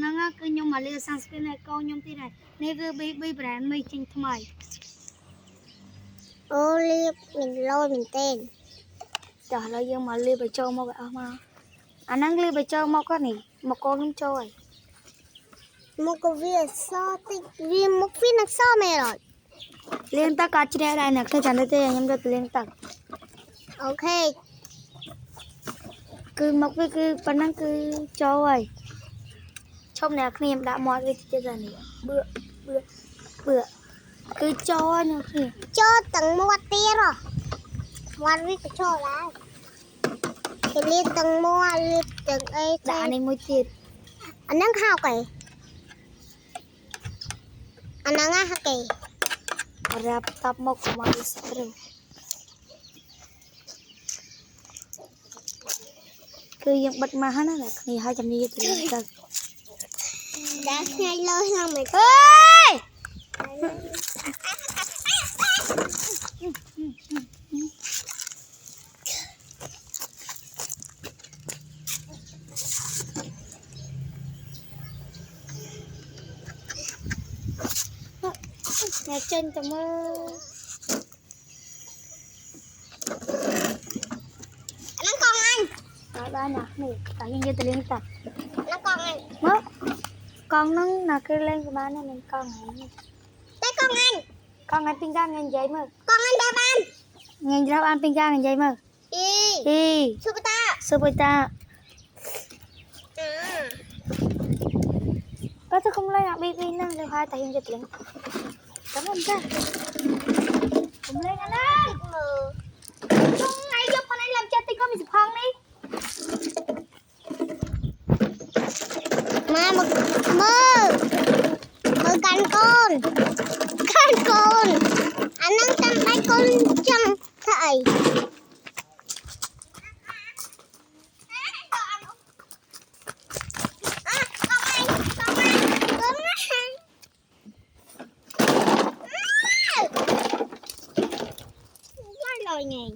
nó cứ nhung mà liều sang spin này câu nhung thế này nên cứ bị brand mây chinh thay mày ô liệp mình lôi mình tên giờ là dương mà liều bị trâu mà vậy mà anh đang liều bị trâu mà có nỉ mà con không trâu ấy một cái việc so thì vì một phi nó so mày rồi liên tắc cá chê đây nè cái chẳng thấy thế em được liên tắc ok cứ mọc với cứ phần năng cứ trâu ấy trong này khi em đã mọi cái chơi giờ này bữa cứ cho nữa kì cho tầng mua tiền rồi mua với cái cho lại thì liên tầng mua liên tầng ấy đã này mới tiền anh đang khao cái anh đang ăn cái rap tap mọc mà đi cứ yang bật mà hắn là thì 200 đi thì được đã ngay lôi là mày ơi nhà trên tao mơ nó con anh đó ba nè này tại như tao lên tập nó con anh mất con nó là cứ lên của ba này mình con này đây con anh pin ra ngành giấy mà con anh đeo ban ngành rau ăn pin ra ngành giấy mà đi super ta có tôi không lên ạ bi năng được 2 tại hiện dịch lên cảm ơn cha không lên anh ơi không ngay giúp con anh làm cho tôi có mình phong đi mà mơ cắn con anh đang chăm tay con chăm thầy rồi nhỉ